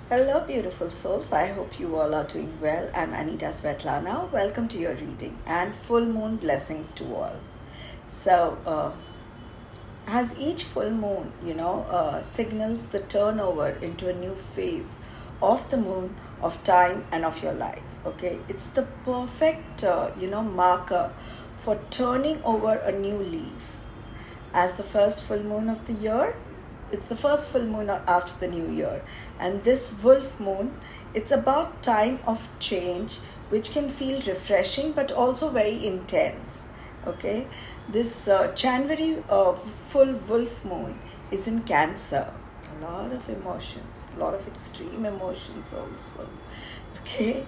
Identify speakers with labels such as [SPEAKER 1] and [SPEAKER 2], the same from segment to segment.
[SPEAKER 1] Hello, beautiful souls. I hope you all are doing well. I'm Anita Svetlana. Welcome to your reading and full moon blessings to all. So, as each full moon, signals the turnover into a new phase of the moon, of time, and of your life. Okay, it's the perfect, marker for turning over a new leaf as the first full moon of the year. It's the first full moon after the new year. And this wolf moon, it's about time of change, which can feel refreshing but also very intense. Okay, this January full wolf moon is in Cancer. A lot of emotions, a lot of extreme emotions also. Okay,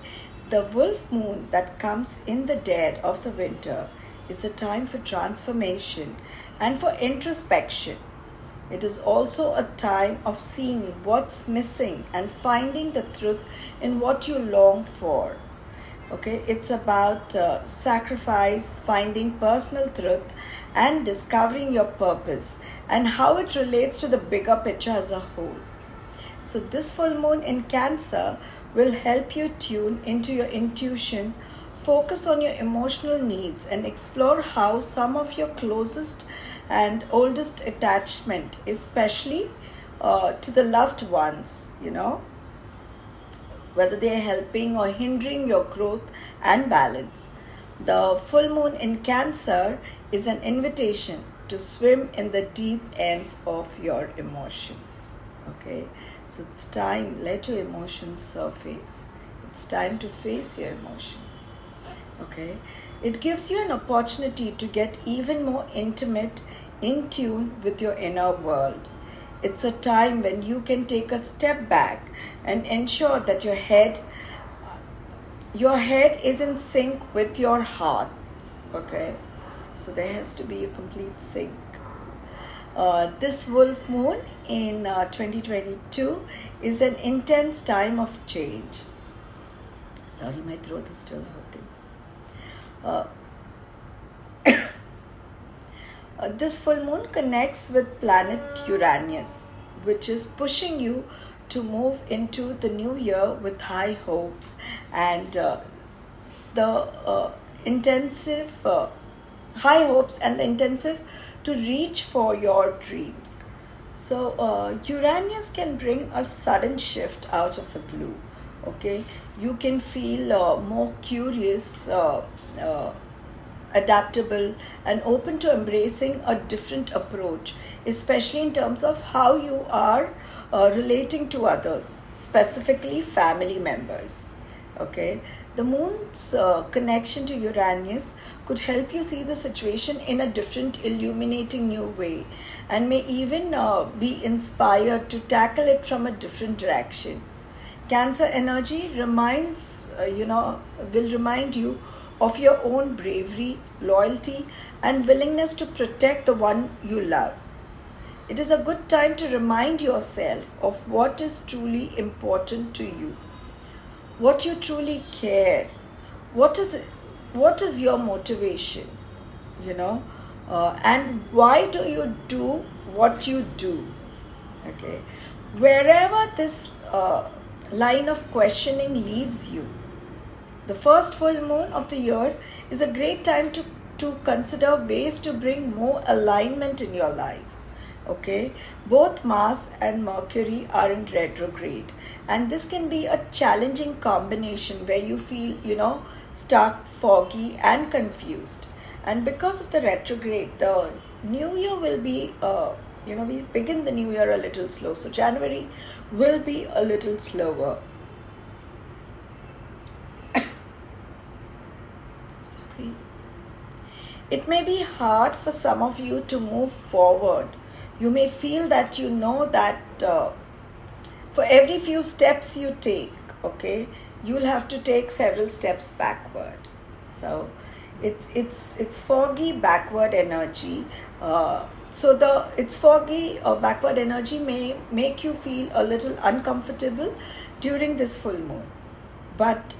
[SPEAKER 1] the wolf moon that comes in the dead of the winter is a time for transformation and for introspection. It is also a time of seeing what's missing and finding the truth in what you long for. Okay, it's about sacrifice, finding personal truth, and discovering your purpose and how it relates to the bigger picture as a whole. So, this full moon in Cancer will help you tune into your intuition, focus on your emotional needs, and explore how some of your closest and oldest attachment, especially to the loved ones, whether they are helping or hindering your growth and balance. The full moon in Cancer is an invitation to swim in the deep ends of your emotions. Okay, so it's time, let your emotions surface. It's time to face your emotions. Okay, it gives you an opportunity to get even more intimate, in tune with your inner world. It's a time when you can take a step back and ensure that your head is in sync with your heart. Okay, so there has to be a complete sync. This wolf moon in 2022 is an intense time of change. Sorry, my throat is still hurting. Uh, this full moon connects with planet Uranus, which is pushing you to move into the new year with high hopes and the intensive high hopes and the intensive to reach for your dreams. So Uranus can bring a sudden shift out of the blue. Okay, you can feel more curious, adaptable, and open to embracing a different approach, especially in terms of how you are relating to others, specifically family members. Okay, the moon's connection to Uranus could help you see the situation in a different, illuminating new way, and may even be inspired to tackle it from a different direction. Cancer energy will remind you of your own bravery, loyalty, and willingness to protect the one you love. It is a good time to remind yourself of what is truly important to you, what you truly care, what is your motivation, and why do you do what you do. Okay, wherever this line of questioning leaves you, the first full moon of the year is a great time to consider ways to bring more alignment in your life. Okay, both Mars and Mercury are in retrograde, and this can be a challenging combination where you feel, stuck, foggy, and confused. And because of the retrograde, the new year will be, we begin the new year a little slow. So January will be a little slower. Sorry. It may be hard for some of you to move forward. You may feel that you know that for every few steps you take, okay, you'll have to take several steps backward. So it's foggy backward energy. It's foggy or backward energy may make you feel a little uncomfortable during this full moon, but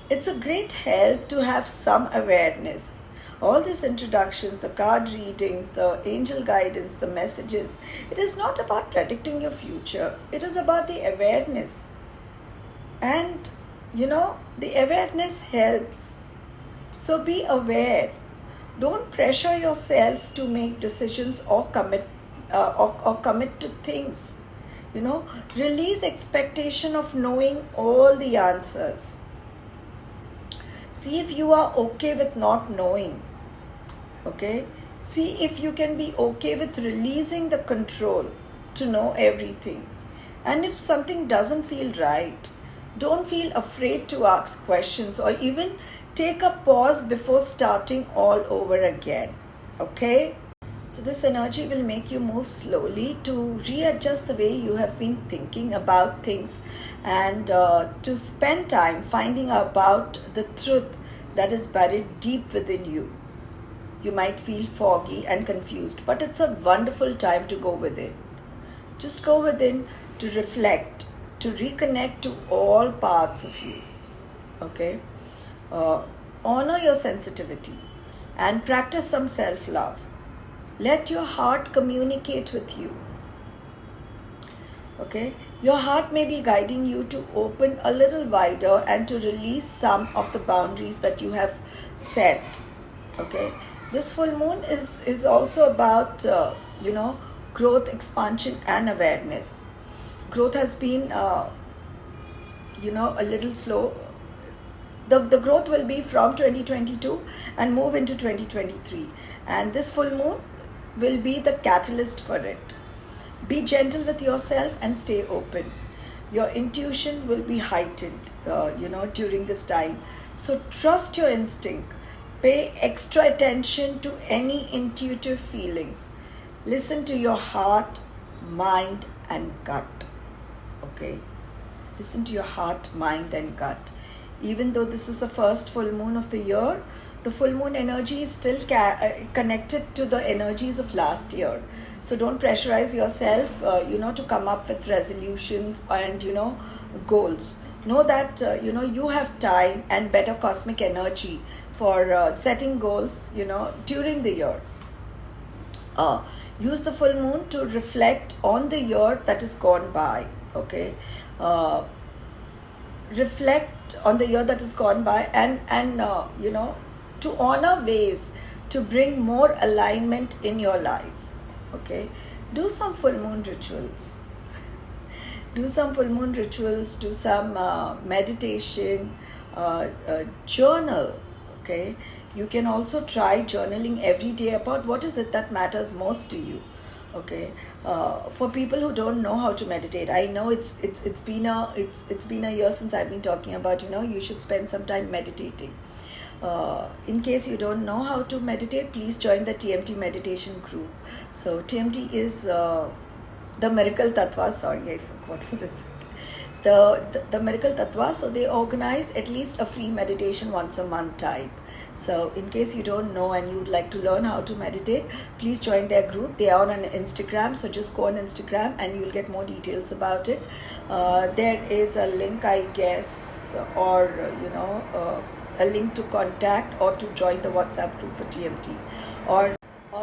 [SPEAKER 1] it's a great help to have some awareness. all these introductions, the card readings, the angel guidance, the messages, it is not about predicting your future. It is about the awareness. And the awareness helps. So be aware. Don't pressure yourself to make decisions or commit to things. Release expectation of knowing all the answers. See if you are okay with not knowing. Okay? See if you can be okay with releasing the control to know everything. And if something doesn't feel right, don't feel afraid to ask questions or even take a pause before starting all over again. Okay? So this energy will make you move slowly to readjust the way you have been thinking about things and to spend time finding about the truth that is buried deep within you. You might feel foggy and confused, but it's a wonderful time to go within. Just go within to reflect, to reconnect to all parts of you. Okay? Honor your sensitivity and practice some self-love. Let your heart communicate with you. Okay? Your heart may be guiding you to open a little wider and to release some of the boundaries that you have set. Okay? This full moon is also about, growth, expansion and awareness. Growth has been, a little slow. The growth will be from 2022 and move into 2023. And this full moon will be the catalyst for it. Be gentle with yourself and stay open. Your intuition will be heightened, during this time. So trust your instinct. Pay extra attention to any intuitive feelings. Listen to your heart, mind, and gut. Okay? Listen to your heart, mind, and gut. Even though this is the first full moon of the year, the full moon energy is still connected to the energies of last year. So don't pressurize yourself, to come up with resolutions and, goals. Know that, you have time and better cosmic energy for setting goals, during the year. Use the full moon to reflect on the year that is gone by. Okay? Reflect on the year that is gone by and to honor ways to bring more alignment in your life. Okay? Do some full moon rituals. Do some full moon rituals, do some meditation, journal. Okay? You can also try journaling every day about what is it that matters most to you. Okay, for people who don't know how to meditate, I know it's been a year since I've been talking about you should spend some time meditating. In case you don't know how to meditate, please join the TMT meditation group. So TMT is the Miracle Tattva. Sorry, I forgot what is it. The Miracle Tattva. So they organize at least a free meditation once a month type. So in case you don't know and you would like to learn how to meditate, please join their group. They are on Instagram, so just go on Instagram and you'll get more details about it. There is a link, I guess, or a link to contact or to join the WhatsApp group for TMT. Or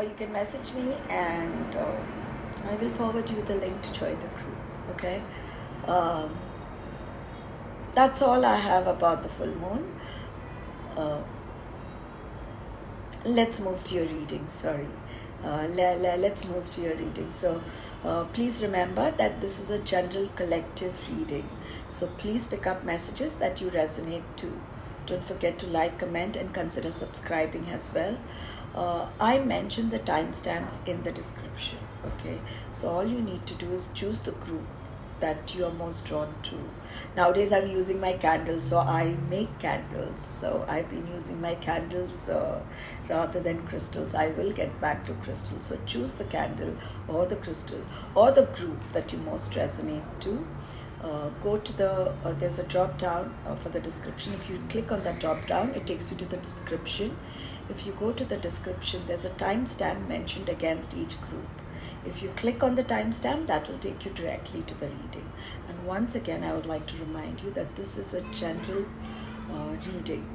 [SPEAKER 1] you can message me and I will forward you the link to join the group. Okay? That's all I have about the full moon. Let's move to your reading. Sorry. Let's move to your reading. So please remember that this is a general collective reading. So please pick up messages that you resonate to. Don't forget to like, comment, and consider subscribing as well. I mentioned the timestamps in the description. Okay. So all you need to do is choose the group that you are most drawn to. Nowadays I'm using my candles, so I make candles. So I've been using my candles rather than crystals. I will get back to crystals. So choose the candle or the crystal or the group that you most resonate to. Go to there's a drop down for the description. If you click on that drop down, it takes you to the description. If you go to the description, there's a timestamp mentioned against each group. If you click on the timestamp, that will take you directly to the reading. And once again, I would like to remind you that this is a general reading.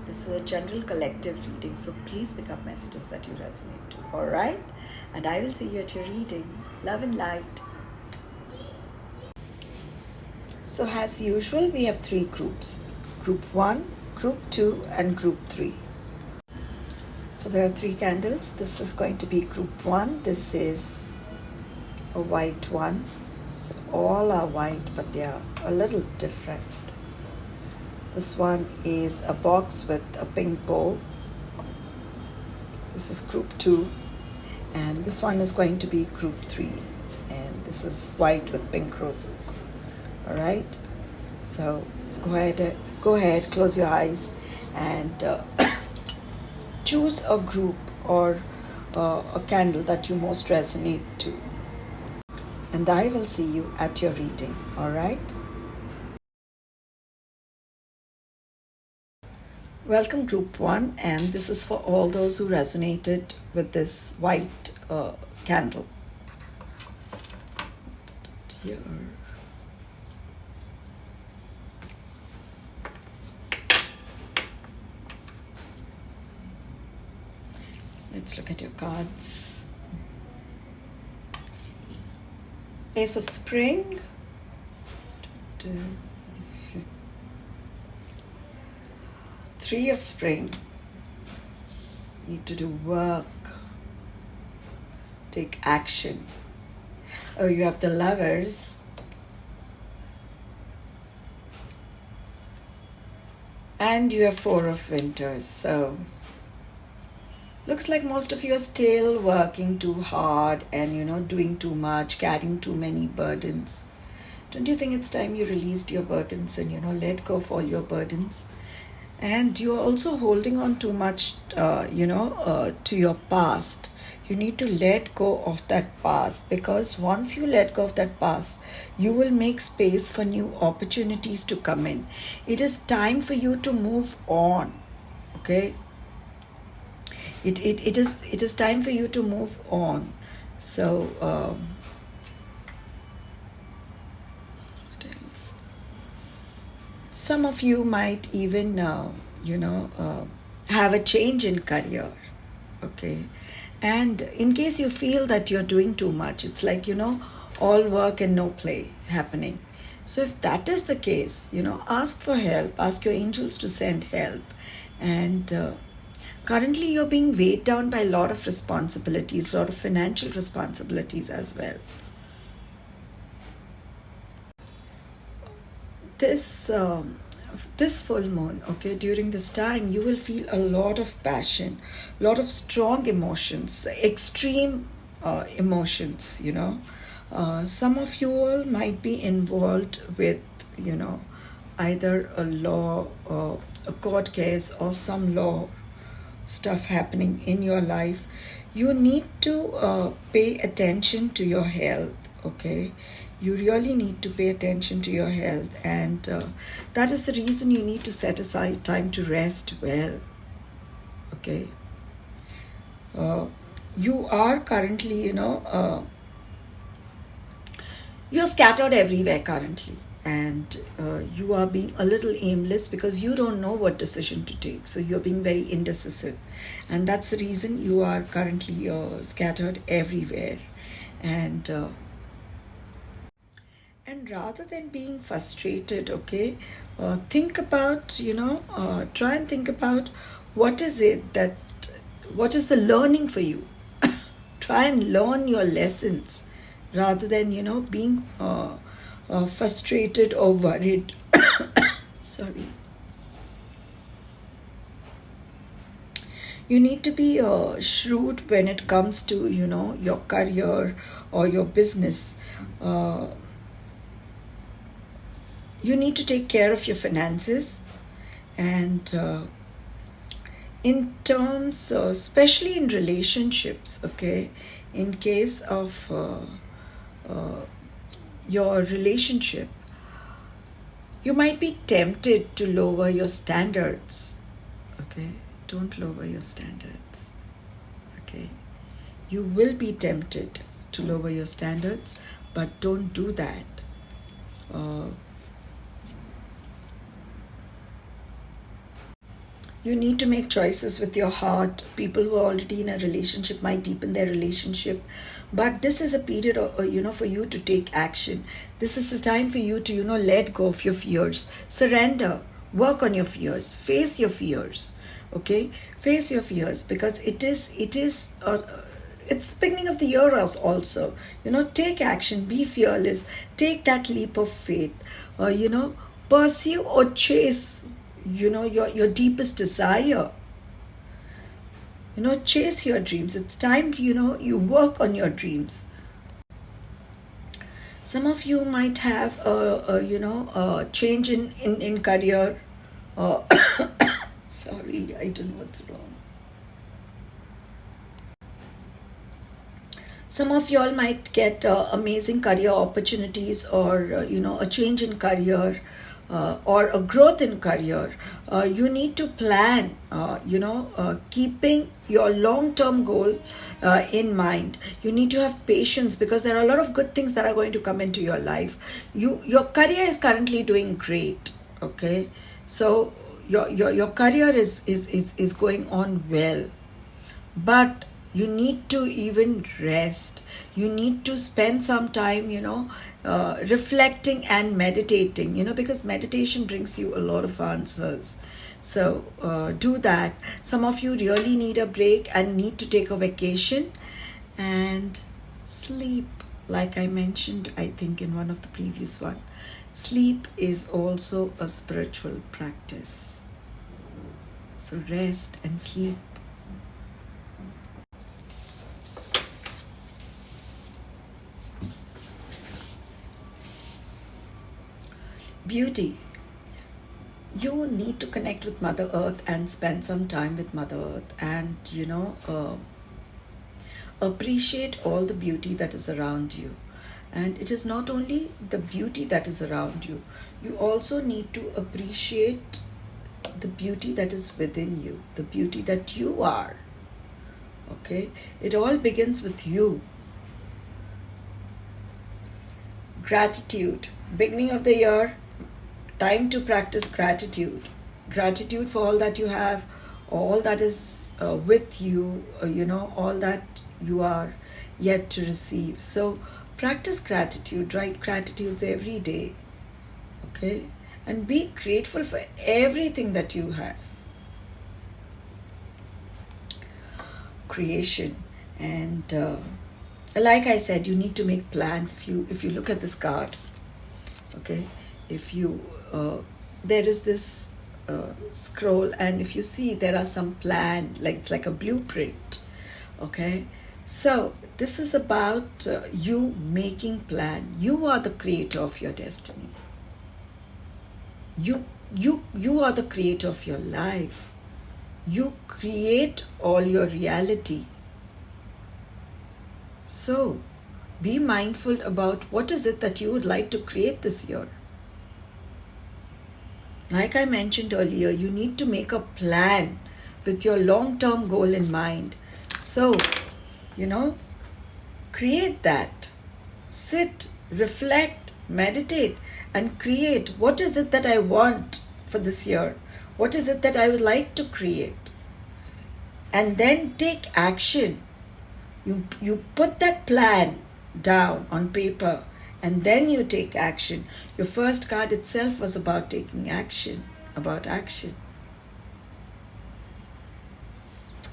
[SPEAKER 1] This is a general collective reading, so please pick up messages that you resonate to. All right? And I will see you at your reading. Love and light. So as usual, we have three groups. Group 1, Group 2 and Group 3. So there are three candles. This is going to be Group 1. This is a white one. So all are white, but they are a little different. This one is a box with a pink bow. This is Group 2. And this one is going to be Group 3. And this is white with pink roses. All right? So go ahead, close your eyes and choose a group or a candle that you most resonate to. And I will see you at your reading. All right? Welcome Group 1, and this is for all those who resonated with this white candle. Put it here. Let's look at your cards. Ace of Spring. Three of Spring. Need to do work. Take action. Oh, you have the Lovers. And you have Four of Winters. So looks like most of you are still working too hard and doing too much, carrying too many burdens. Don't you think it's time you released your burdens and let go of all your burdens? And you're also holding on too much to your past. You need to let go of that past, because once you let go of that past, you will make space for new opportunities to come in. It is time for you to move on. Okay? It is time for you to move on. So what else? Some of you might even have a change in career. Okay, and in case you feel that you're doing too much, it's like all work and no play happening. So if that is the case, ask for help. Ask your angels to send help. And currently, you're being weighed down by a lot of responsibilities, a lot of financial responsibilities as well. This full moon, okay, during this time, you will feel a lot of passion, a lot of strong emotions, extreme emotions, Some of you all might be involved with, either a law or a court case or some law stuff happening in your life. You need to pay attention to your health. Okay, you really need to pay attention to your health, and that is the reason you need to set aside time to rest well. Okay, you are currently you're scattered everywhere currently, and you are being a little aimless because you don't know what decision to take. So you're being very indecisive, and that's the reason you are currently scattered everywhere. And rather than being frustrated, okay, think about try and think about what is the learning for you. Try and learn your lessons rather than being frustrated or worried. Sorry. You need to be shrewd when it comes to your career or your business. You need to take care of your finances, and in terms, especially in relationships, okay, in case of your relationship, you might be tempted to lower your standards. Okay, don't lower your standards. Okay, you will be tempted to lower your standards, but don't do that. You need to make choices with your heart. People who are already in a relationship might deepen their relationship, but this is a period for you to take action. This is the time for you to let go of your fears, surrender, work on your fears, face your fears. Okay, face your fears, because it's the beginning of the year also. Take action, be fearless, take that leap of faith. Pursue or chase your deepest desire. Chase your dreams. It's time you work on your dreams. Some of you might have a change in career. Sorry, I don't know what's wrong. Some of y'all might get amazing career opportunities, or a change in career, or a growth in career. You need to plan, keeping your long-term goal in mind. You need to have patience, because there are a lot of good things that are going to come into your life. Your career is currently doing great. Okay, so your career is going on well, but you need to even rest. You need to spend some time reflecting and meditating, because meditation brings you a lot of answers. So do that. Some of you really need a break and need to take a vacation. And sleep, like I mentioned, I think in one of the previous one, sleep is also a spiritual practice. So rest and sleep. Beauty. You need to connect with Mother Earth and spend some time with Mother Earth, and appreciate all the beauty that is around you. And it is not only the beauty that is around you, you also need to appreciate the beauty that is within you, the beauty that you are. Okay, it all begins with you. Gratitude. Beginning of the year, time to practice gratitude. Gratitude for all that you have, all that is with you, all that you are yet to receive. So practice gratitude, write gratitudes every day. Okay, and be grateful for everything that you have. Creation. And like I said, you need to make plans. If you look at this card, okay, if you there is this scroll, and if you see, there are some plan, like it's like a blueprint. Okay, so this is about you making plan. You are the creator of your destiny. You are the creator of your life. You create all your reality. So be mindful about what is it that you would like to create this year. Like I mentioned earlier, you need to make a plan with your long-term goal in mind. So, create that. Sit, reflect, meditate, and create. What is it that I want for this year? What is it that I would like to create? And then take action. You put that plan down on paper, and then you take action. Your first card itself was about taking action, about action.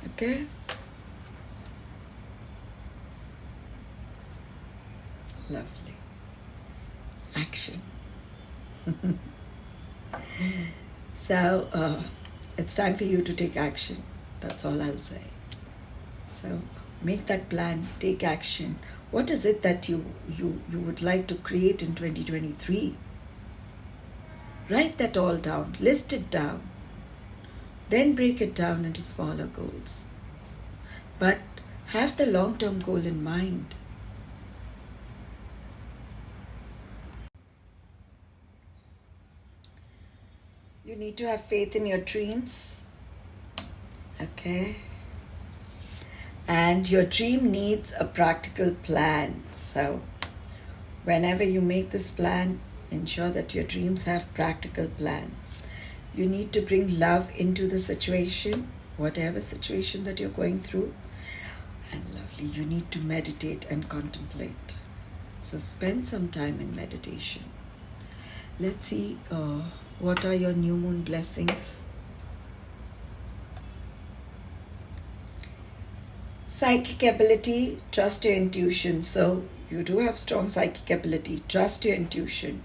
[SPEAKER 1] Okay? Lovely. Action. So it's time for you to take action. That's all I'll say. So make that plan, take action. What is it that you would like to create in 2023? Write that all down, list it down. Then break it down into smaller goals. But have the long-term goal in mind. You need to have faith in your dreams. Okay? And your dream needs a practical plan. So whenever you make this plan, ensure that your dreams have practical plans. You need to bring love into the situation, whatever situation that you're going through. And lovely, you need to meditate and contemplate. So spend some time in meditation. Let's see what are your new moon blessings. Psychic ability, trust your intuition. So you do have strong psychic ability. Trust your intuition.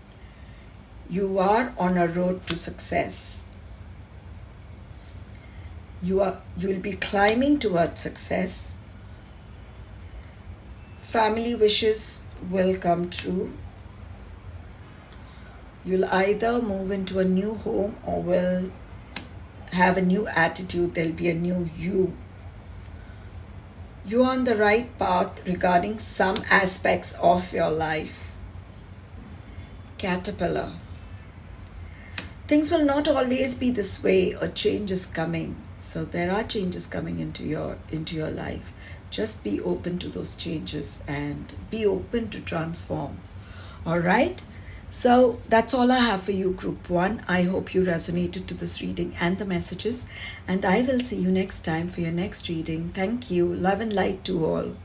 [SPEAKER 1] You are on a road to success. You will be climbing towards success. Family wishes will come true. You'll either move into a new home or will have a new attitude. There'll be a new you. You're on the right path regarding some aspects of your life. Caterpillar. Things will not always be this way. A change is coming. So there are changes coming into your life. Just be open to those changes and be open to transform. All right? So that's all I have for you, Group 1. I hope you resonated to this reading and the messages. And I will see you next time for your next reading. Thank you. Love and light to all.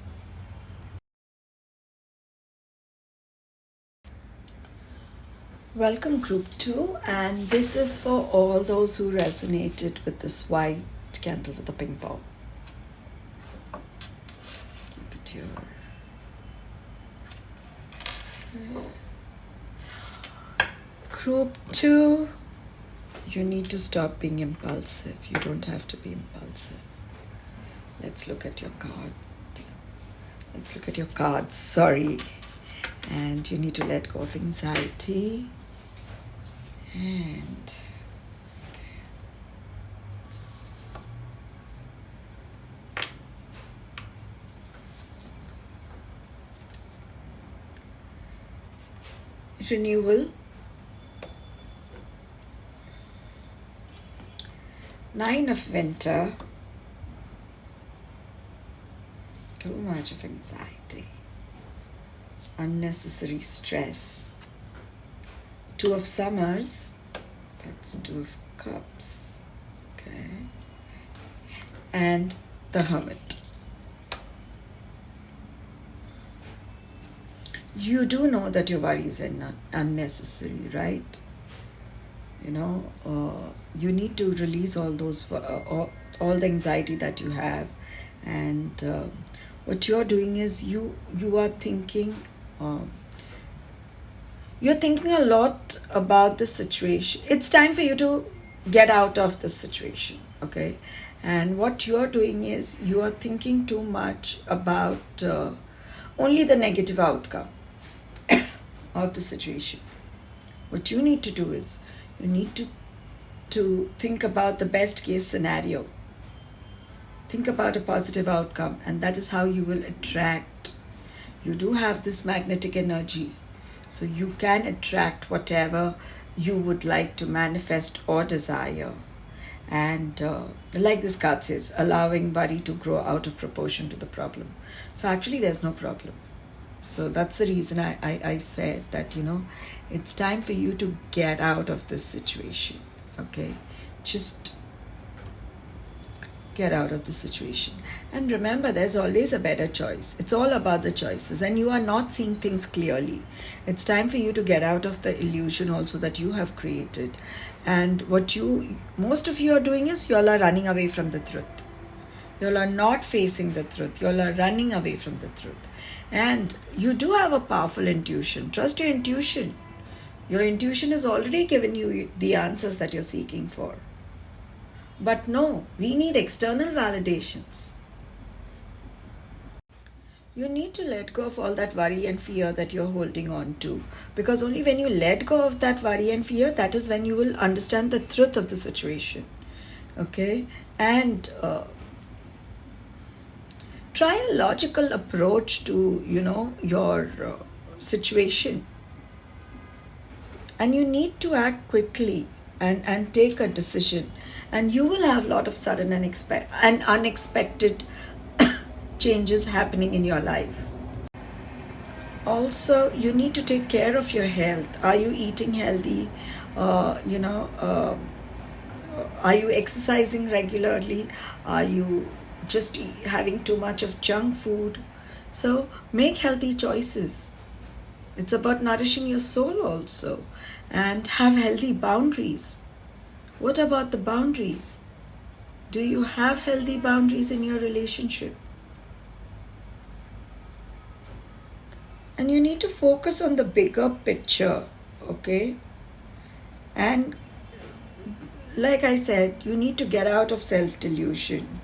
[SPEAKER 1] Welcome, Group 2. And this is for all those who resonated with this white candle with the pink bow. Keep it here. Okay. Group 2, you need to stop being impulsive. You don't have to be impulsive. Let's look at your card. Let's look at your cards. Sorry. And you need to let go of anxiety. And renewal. 9 of winter. Too much of anxiety. Unnecessary stress. 2 of summers. That's 2 of cups. Okay. And the hermit. You do know that your worries are not unnecessary, right? You know, you need to release all those, all the anxiety that you have. And what you're doing is you are thinking, you're thinking a lot about the situation. It's time for you to get out of the situation, okay? And what you're doing is you are thinking too much about only the negative outcome of the situation. What you need to do is you need to think about the best case scenario. Think about a positive outcome, and that is how you will attract. You do have this magnetic energy, so you can attract whatever you would like to manifest or desire. And like this card says, allowing worry to grow out of proportion to the problem. So actually there's no problem. So that's the reason I said that, you know, it's time for you to get out of this situation, okay? Just get out of the situation. And remember, there's always a better choice. It's all about the choices, and you are not seeing things clearly. It's time for you to get out of the illusion also that you have created. And what most of you are doing is you all are running away from the truth. You all are not facing the truth. You all are running away from the truth. And you do have a powerful intuition. Trust your intuition. Your intuition has already given you the answers that you're seeking for. But no, we need external validations. You need to let go of all that worry and fear that you're holding on to. Because only when you let go of that worry and fear, that is when you will understand the truth of the situation. Okay? And try a logical approach to, you know, your situation. And you need to act quickly and take a decision. And you will have a lot of sudden and unexpected changes happening in your life. Also, you need to take care of your health. Are you eating healthy? Are you exercising regularly? Are you just having too much of junk food? So make healthy choices. It's about nourishing your soul also, and have healthy boundaries. What about the boundaries? Do you have healthy boundaries in your relationship? And you need to focus on the bigger picture, okay? And like I said, you need to get out of self delusion.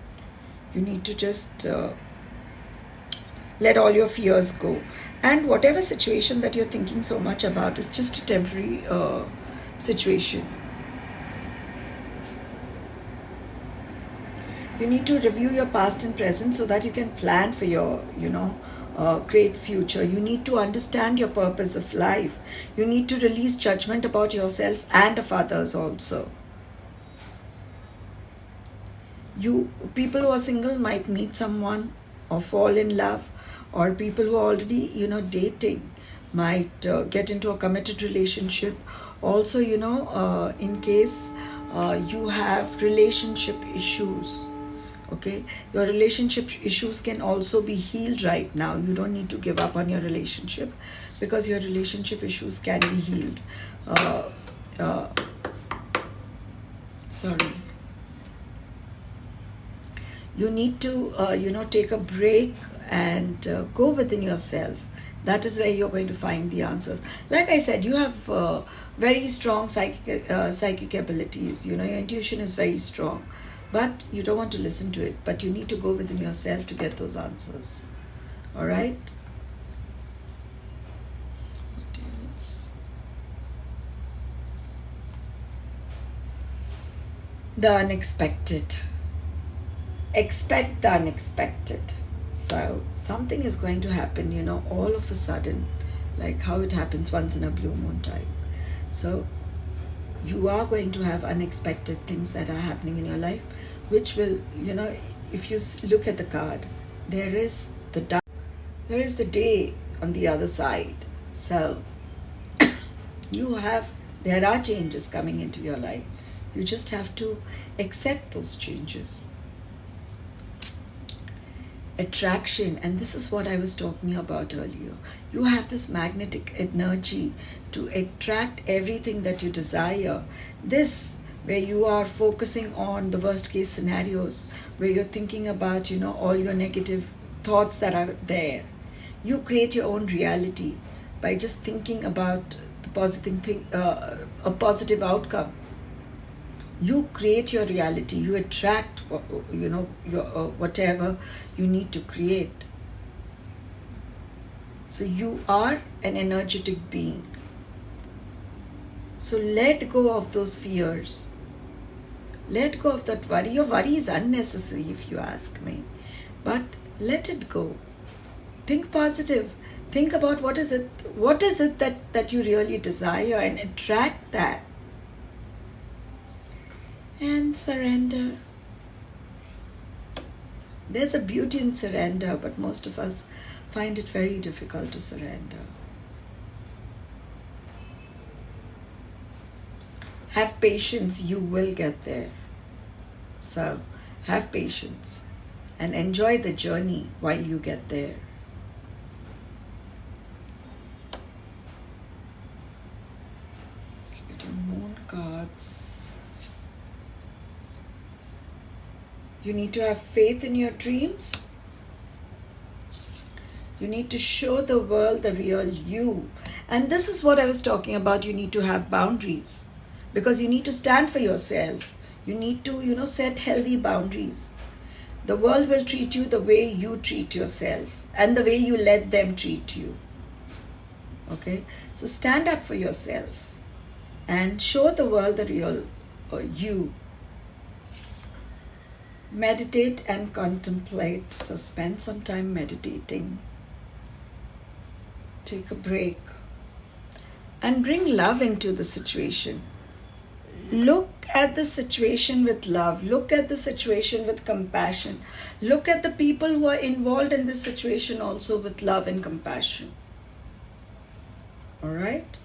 [SPEAKER 1] You need to just let all your fears go. And whatever situation that you're thinking so much about is just a temporary situation. You need to review your past and present so that you can plan for your, great future. You need to understand your purpose of life. You need to release judgment about yourself and of others also. You people who are single might meet someone or fall in love, or people who are already dating might get into a committed relationship. Also, in case you have relationship issues, okay, your relationship issues can also be healed right now. You don't need to give up on your relationship, because your relationship issues can be healed. Sorry. You need to take a break and go within yourself. That is where you're going to find the answers. Like I said, you have very strong psychic abilities. Your intuition is very strong, but you don't want to listen to it. But you need to go within yourself to get those answers. All right. The unexpected. Expect the unexpected. So something is going to happen, all of a sudden, like how it happens once in a blue moon type. So you are going to have unexpected things that are happening in your life, which will, if you look at the card, there is the day on the other side. So there are changes coming into your life. You just have to accept those changes. Attraction, and this is what I was talking about earlier. You have this magnetic energy to attract everything that you desire. This, where you are focusing on the worst case scenarios, where you're thinking about all your negative thoughts that are there. You create your own reality by just thinking about the positive thing, a positive outcome. You create your reality. You attract your whatever you need to create. So you are an energetic being. So let go of those fears. Let go of that worry. Your worry is unnecessary, if you ask me, but let it go. Think positive. Think about what is it that you really desire, and attract that. And surrender. There's a beauty in surrender, but most of us find it very difficult to surrender. Have patience, you will get there. So have patience and enjoy the journey while you get there. Let's look at your moon cards. You need to have faith in your dreams. You need to show the world the real you. And this is what I was talking about. You need to have boundaries, because you need to stand for yourself. You need to, set healthy boundaries. The world will treat you the way you treat yourself, and the way you let them treat you. Okay? So stand up for yourself and show the world the real you. Meditate and contemplate. So spend some time meditating. Take a break and bring love into the situation. Look at the situation with love. Look at the situation with compassion. Look at the people who are involved in this situation also with love and compassion. All right?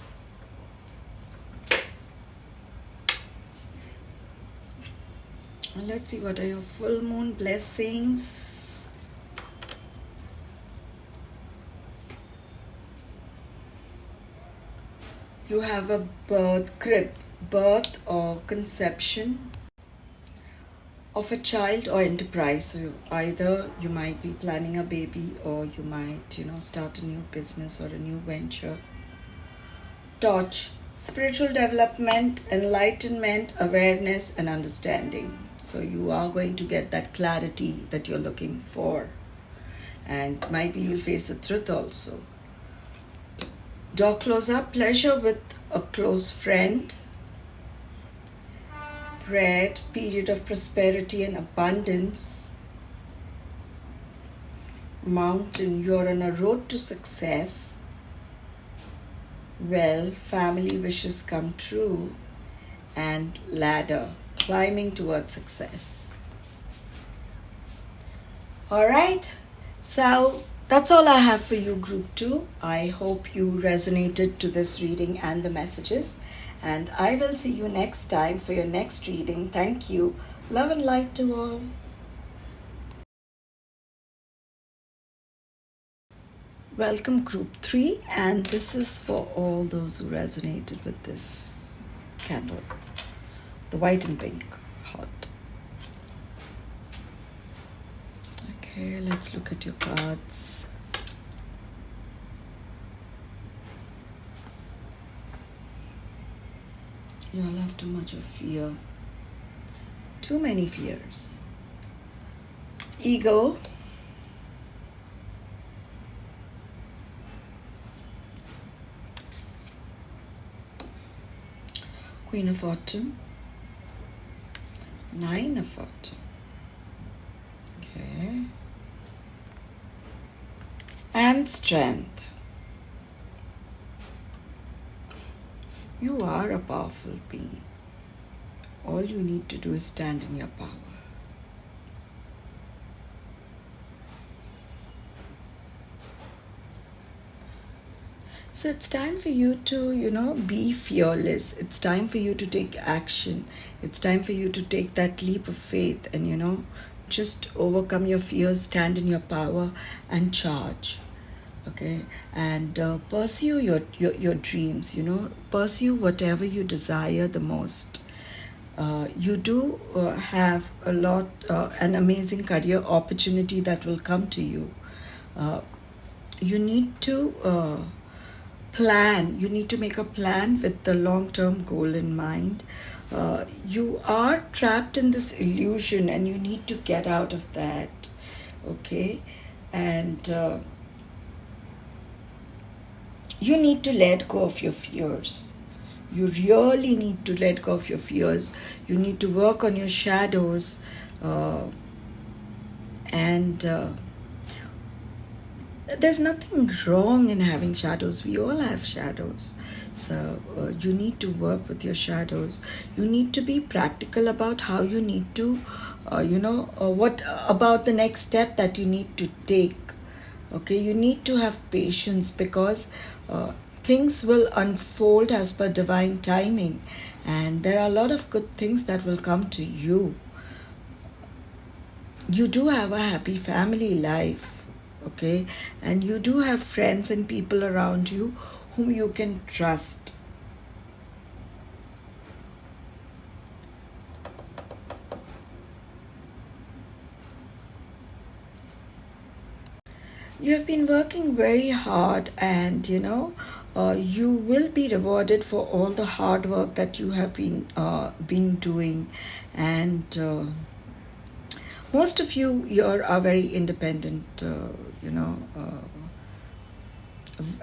[SPEAKER 1] Let's see, what are your full moon blessings? You have a birth or conception of a child or enterprise. So either you might be planning a baby, or you might, start a new business or a new venture. Torch, spiritual development, enlightenment, awareness, and understanding. So you are going to get that clarity that you're looking for. And maybe you'll face the truth also. Door closer, pleasure with a close friend. Bread, period of prosperity and abundance. Mountain, you're on a road to success. Well, family wishes come true. And ladder, climbing towards success. Alright, so that's all I have for you, Group 2. I hope you resonated to this reading and the messages. And I will see you next time for your next reading. Thank you. Love and light to all. Welcome, Group 3. And this is for all those who resonated with this candle. The white and pink heart. Okay, let's look at your cards. You all have too much of fear. Too many fears. Ego. Queen of Autumn. 9 of Autumn. Okay. And Strength. You are a powerful being. All you need to do is stand in your power. So it's time for you to, be fearless. It's time for you to take action. It's time for you to take that leap of faith and, just overcome your fears, stand in your power and charge. Okay, and pursue your dreams, pursue whatever you desire the most. You do have an amazing career opportunity that will come to you. You need to plan. You need to make a plan with the long-term goal in mind. You are trapped in this illusion and you need to get out of that. Okay, and you need to let go of your fears. You really need to let go of your fears. You need to work on your shadows. And there's nothing wrong in having shadows. We all have shadows. So you need to work with your shadows. You need to be practical about how you need to, what about the next step that you need to take. Okay, you need to have patience because things will unfold as per divine timing, and there are a lot of good things that will come to you. You do have a happy family life, okay, and you do have friends and people around you whom you can trust. You have been working very hard, and you will be rewarded for all the hard work that you have been doing. And most of you here are very independent.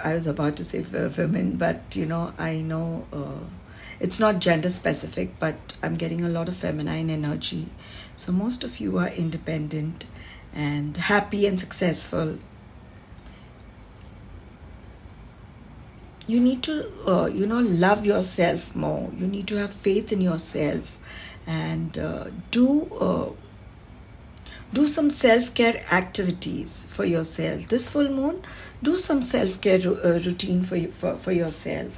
[SPEAKER 1] I was about to say women, but I know it's not gender specific, but I'm getting a lot of feminine energy. So most of you are independent and happy and successful. You need to, love yourself more. You need to have faith in yourself, and do some self-care activities for yourself. This full moon, do some self-care routine for yourself.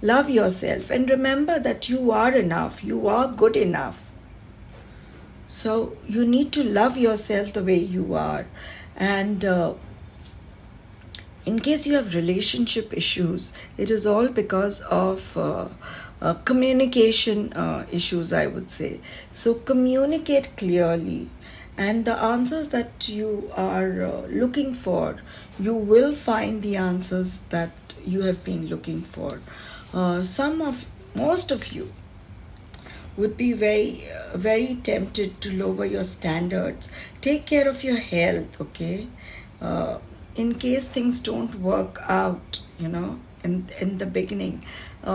[SPEAKER 1] Love yourself and remember that you are enough. You are good enough. So you need to love yourself the way you are. And in case you have relationship issues, it is all because of communication issues, I would say. So communicate clearly, and the answers that you are looking for, you will find the answers that you have been looking for. Most of you would be very tempted to lower your standards. Take care of your health, okay? uh, in case things don't work out, in the beginning,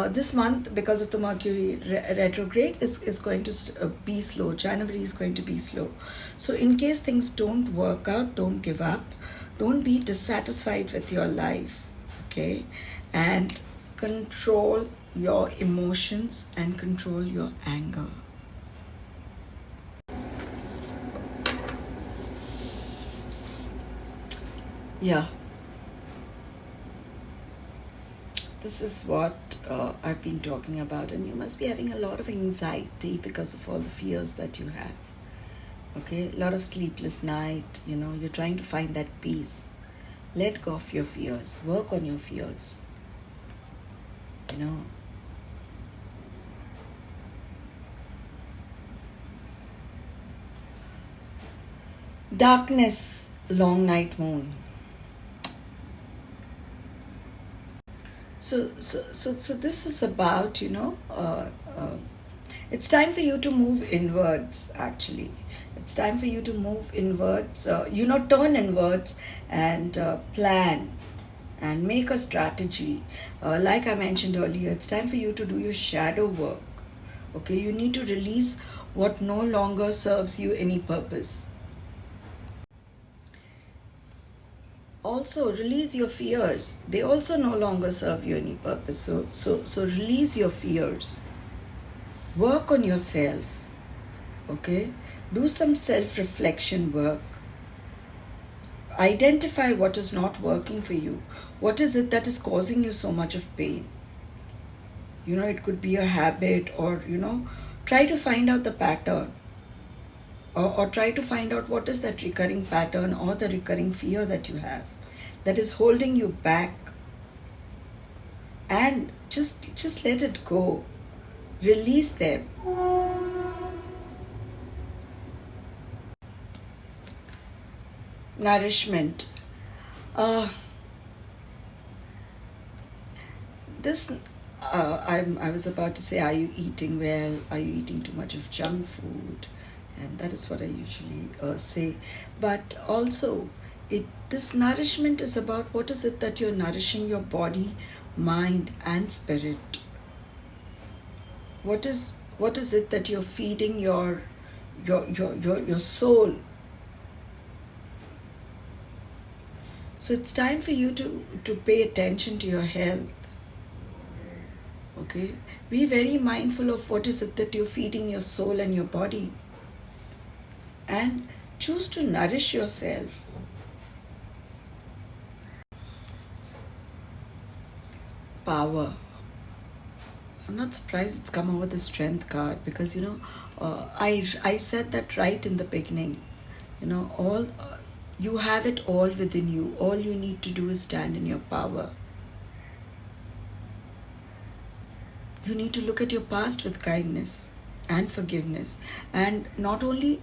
[SPEAKER 1] this month, because of the Mercury retrograde, is going to be slow. January is going to be slow. So in case things don't work out, don't give up. Don't be dissatisfied with your life, okay? And control your emotions and control your anger. Yeah, this is what I've been talking about, and you must be having a lot of anxiety because of all the fears that you have. Okay, a lot of sleepless night, you're trying to find that peace. Let go of your fears, work on your fears, you know. Darkness, long night moon. So this is about, it's time for you to move inwards, actually. It's time for you to move inwards, turn inwards and plan and make a strategy. Like I mentioned earlier, it's time for you to do your shadow work. Okay, you need to release what no longer serves you any purpose. Also release your fears. They also no longer serve you any purpose. So release your fears. Work on yourself. Okay, do some self-reflection work. Identify what is not working for you. What is it that is causing you so much of pain? It could be a habit, or try to find out the pattern, or try to find out what is that recurring pattern or the recurring fear that you have that is holding you back, and just let it go. Release them. Nourishment. This I was about to say, are you eating well? Are you eating too much of junk food? And that is what I usually say. But also, this nourishment is about what is it that you're nourishing your body, mind, and spirit. What is it that you're feeding your soul? So it's time for you to pay attention to your health. Okay, be very mindful of what is it that you're feeding your soul and your body, and choose to nourish yourself. Power. I'm not surprised it's come over the strength card, because I said that right in the beginning. All you have it all within you. All you need to do is stand in your power. You need to look at your past with kindness and forgiveness, and not only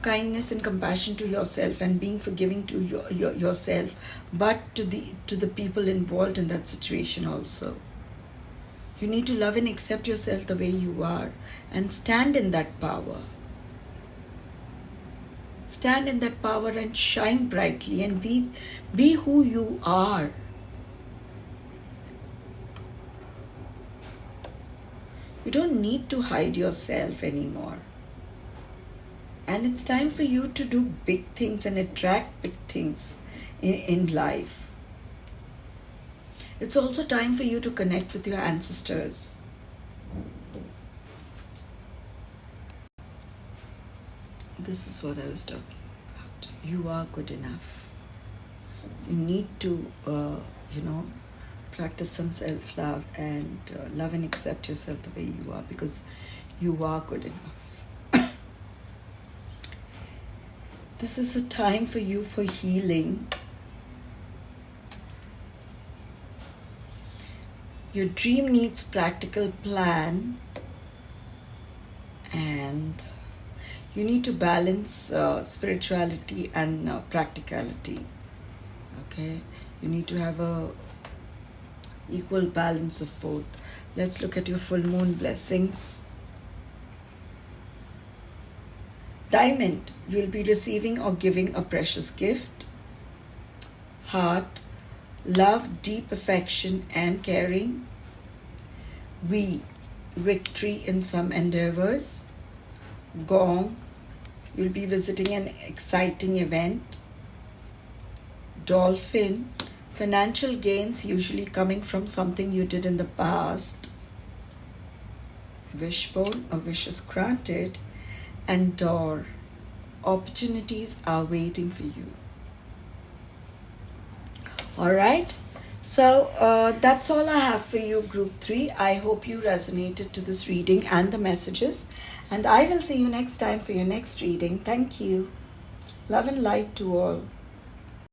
[SPEAKER 1] kindness and compassion to yourself and being forgiving to yourself, but to the people involved in that situation also. You need to love and accept yourself the way you are, and stand in that power. Stand in that power and shine brightly, and be who you are. You don't need to hide yourself anymore. And it's time for you to do big things and attract big things in life. It's also time for you to connect with your ancestors. This is what I was talking about. You are good enough. You need to, practice some self-love and love and accept yourself the way you are, because you are good enough. This is a time for you for healing. Your dream needs practical plan, and you need to balance spirituality and practicality. Okay, you need to have a equal balance of both. Let's look at your full moon blessings. Diamond, you'll be receiving or giving a precious gift. Heart, love, deep affection and caring. V, victory in some endeavors. Gong, you'll be visiting an exciting event. Dolphin, financial gains usually coming from something you did in the past. Wishbone, a wish is granted. And Door, opportunities are waiting for you. All right, so that's all I have for you, group 3. I hope you resonated to this reading and the messages, and I will see you next time for your next reading. Thank you. Love and light to all.